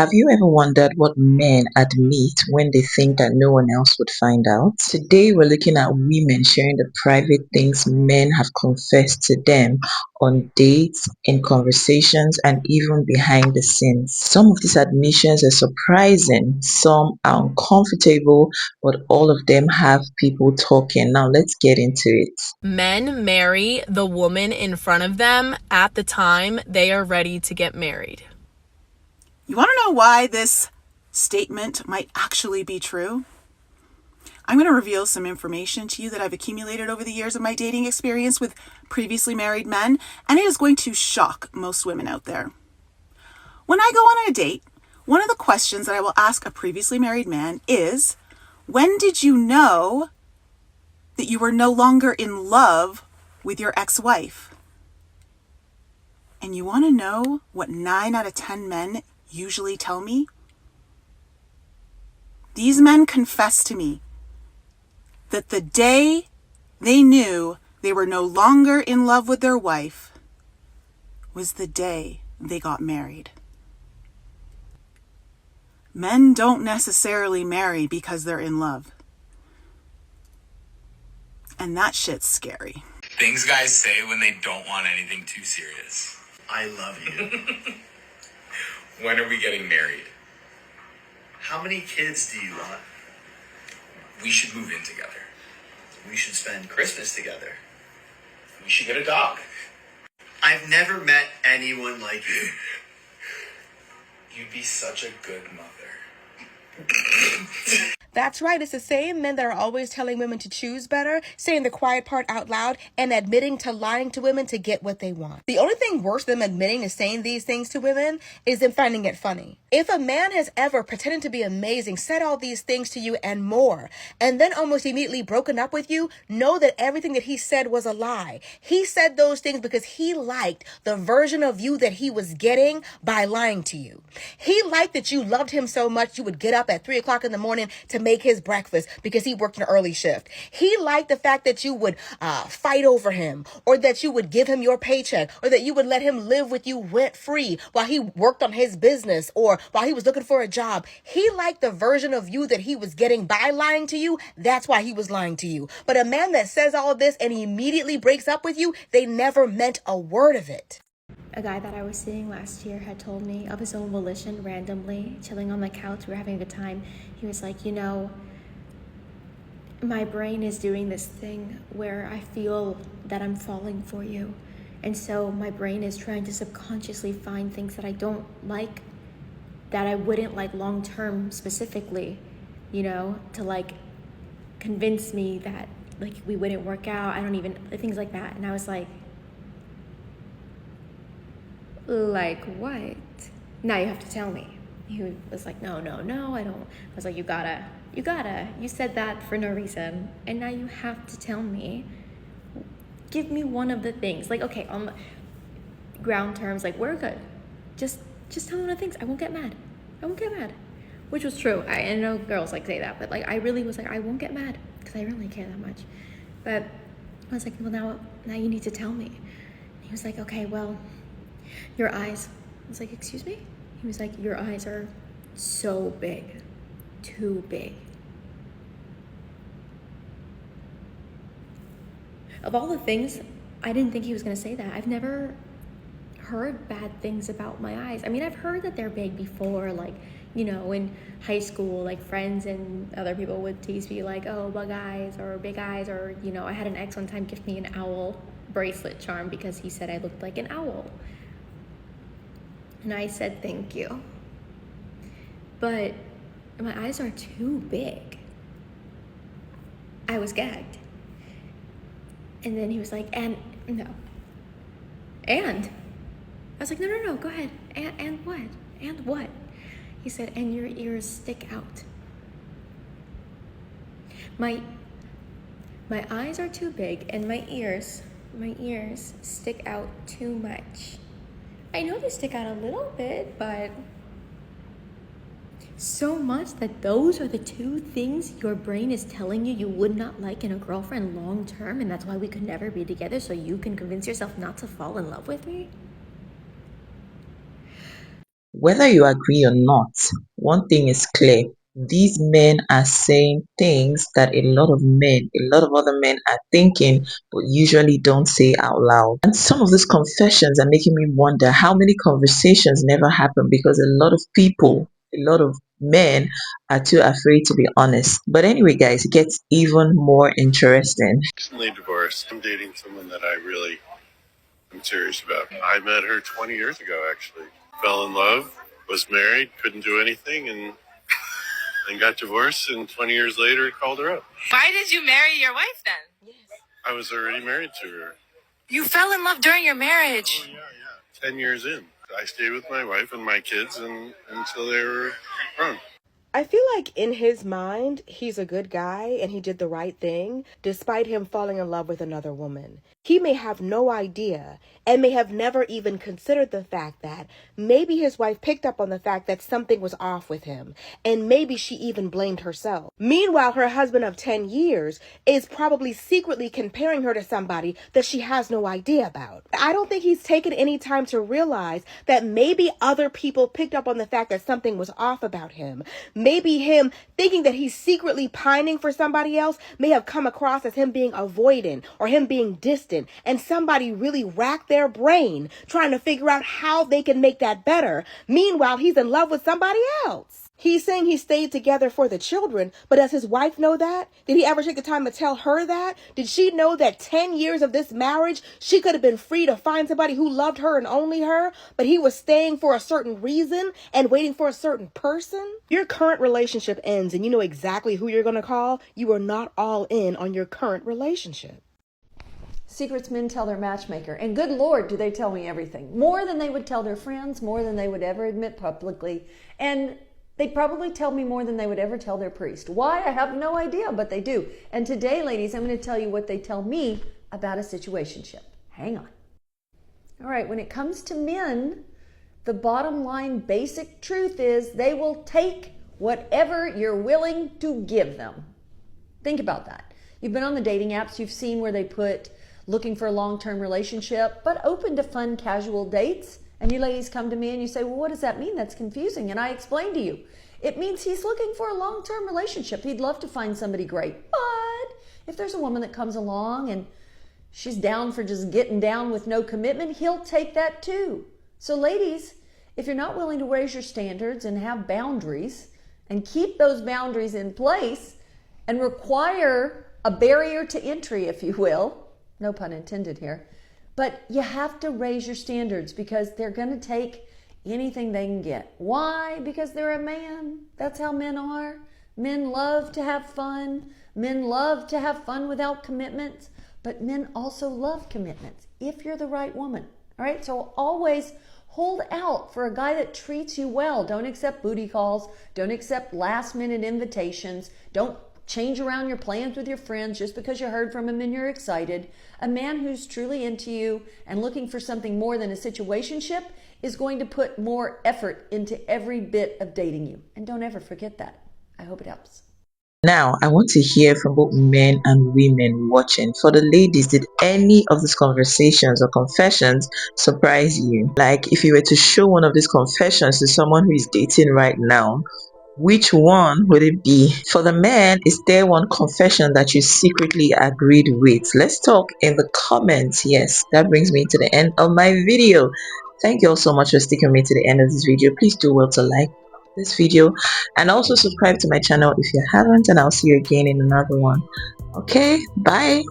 Have you ever wondered what men admit when they think that no one else would find out? Today, we're looking at women sharing the private things men have confessed to them on dates, in conversations, and even behind the scenes. Some of these admissions are surprising, some are uncomfortable, but all of them have people talking. Now, let's get into it. Men marry the woman in front of them at the time they are ready to get married. You want to know why this statement might actually be true? I'm going to reveal some information to you that I've accumulated over the years of my dating experience with previously married men, and it is going to shock most women out there. When I go on a date, one of the questions that I will ask a previously married man is, when did you know that you were no longer in love with your ex-wife? And you want to know what 9 out of 10 men usually tell me? These men confess to me that the day they knew they were no longer in love with their wife was the day they got married. Men don't necessarily marry because they're in love. And that shit's scary. Things guys say when they don't want anything too serious. I love you. When are we getting married? How many kids do you want? We should move in together. We should spend Christmas together. We should get a dog. I've never met anyone like you. You'd be such a good mother. That's right. It's the same men that are always telling women to choose better, saying the quiet part out loud, and admitting to lying to women to get what they want. The only thing worse than admitting to saying these things to women is them finding it funny. If a man has ever pretended to be amazing, said all these things to you and more, and then almost immediately broken up with you, know that everything that he said was a lie. He said those things because he liked the version of you that he was getting by lying to you. He liked that you loved him so much you would get up at 3 o'clock in the morning to make his breakfast because he worked an early shift. He liked the fact that you would fight over him, or that you would give him your paycheck, or that you would let him live with you rent free while he worked on his business or while he was looking for a job. He liked the version of you that he was getting by lying to you. That's why he was lying to you. But a man that says all of this and he immediately breaks up with you, they never meant a word of it. A guy that I was seeing last year had told me of his own volition, randomly, chilling on the couch, we were having a good time. He was like, my brain is doing this thing where I feel that I'm falling for you. And so my brain is trying to subconsciously find things that I don't like, that I wouldn't like long term specifically, to like convince me that like we wouldn't work out. I don't even, things like that. And I was like what? Now you have to tell me. He was like, no, I don't. I was like, you gotta, you said that for no reason, and now you have to tell me. Give me one of the things. Like, okay, on the ground terms, like, we're good. Just tell me one of the things. I won't get mad. Which was true. I know girls like say that, but like I really was like, I won't get mad because I really care that much. But I was like, well, now you need to tell me. And he was like, okay, well, your eyes. I was like, excuse me? He was like, your eyes are so big, too big. Of all the things, I didn't think he was going to say that. I've never heard bad things about my eyes. I mean, I've heard that they're big before, like, in high school, like friends and other people would tease me like, oh, bug eyes or big eyes, or, I had an ex one time gift me an owl bracelet charm because he said I looked like an owl. And I said, thank you. But my eyes are too big. I was gagged. And then he was like, and no. And I was like, no, go ahead. And what? And what? He said, and your ears stick out. My eyes are too big and my ears stick out too much. I know they stick out a little bit, but so much that those are the two things your brain is telling you would not like in a girlfriend long term, and that's why we could never be together, so you can convince yourself not to fall in love with me? Whether you agree or not, one thing is clear. These men are saying things that a lot of other men are thinking, but usually don't say out loud. And some of these confessions are making me wonder how many conversations never happen because a lot of people, a lot of men are too afraid to be honest. But anyway, guys, it gets even more interesting. Recently divorced. I'm dating someone that I really am serious about. I met her 20 years ago, actually. Fell in love, was married, couldn't do anything, and then got divorced, and 20 years later called her up. Why did you marry your wife then? I was already married to her. You fell in love during your marriage. Oh, yeah. 10 years in. I stayed with my wife and my kids until they were grown. I feel like in his mind, he's a good guy and he did the right thing despite him falling in love with another woman. He may have no idea and may have never even considered the fact that maybe his wife picked up on the fact that something was off with him and maybe she even blamed herself. Meanwhile, her husband of 10 years is probably secretly comparing her to somebody that she has no idea about. I don't think he's taken any time to realize that maybe other people picked up on the fact that something was off about him. Maybe him thinking that he's secretly pining for somebody else may have come across as him being avoidant or him being distant, and somebody really racked their brain trying to figure out how they can make that better. Meanwhile, he's in love with somebody else. He's saying he stayed together for the children, but does his wife know that? Did he ever take the time to tell her that? Did she know that 10 years of this marriage, she could have been free to find somebody who loved her and only her, but he was staying for a certain reason and waiting for a certain person? Your current relationship ends and you know exactly who you're going to call. You are not all in on your current relationship. Secrets men tell their matchmaker, and good Lord, do they tell me everything. More than they would tell their friends, more than they would ever admit publicly, and they'd probably tell me more than they would ever tell their priest. Why? I have no idea, but they do. And today, ladies, I'm going to tell you what they tell me about a situationship. Hang on. All right, when it comes to men, the bottom line basic truth is they will take whatever you're willing to give them. Think about that. You've been on the dating apps, you've seen where they put looking for a long-term relationship, but open to fun, casual dates. And you ladies come to me and you say, well, what does that mean? That's confusing. And I explain to you, it means he's looking for a long-term relationship. He'd love to find somebody great. But if there's a woman that comes along and she's down for just getting down with no commitment, he'll take that too. So ladies, if you're not willing to raise your standards and have boundaries and keep those boundaries in place and require a barrier to entry, if you will, no pun intended here, but you have to raise your standards because they're going to take anything they can get. Why? Because they're a man. That's how men are. Men love to have fun. Men love to have fun without commitments, but men also love commitments if you're the right woman. All right, so always hold out for a guy that treats you well. Don't accept booty calls. Don't accept last minute invitations. Don't change around your plans with your friends just because you heard from him and you're excited. A man who's truly into you and looking for something more than a situationship is going to put more effort into every bit of dating you. And don't ever forget that. I hope it helps. Now, I want to hear from both men and women watching. For the ladies, did any of these conversations or confessions surprise you? Like, if you were to show one of these confessions to someone who is dating right now, which one would it be? For the men, is there one confession that you secretly agreed with? Let's talk in the comments. Yes, that brings me to the end of my video. Thank you all so much for sticking with me to the end of this video. Please do well to like this video and also subscribe to my channel if you haven't, and I'll see you again in another one. Okay, bye.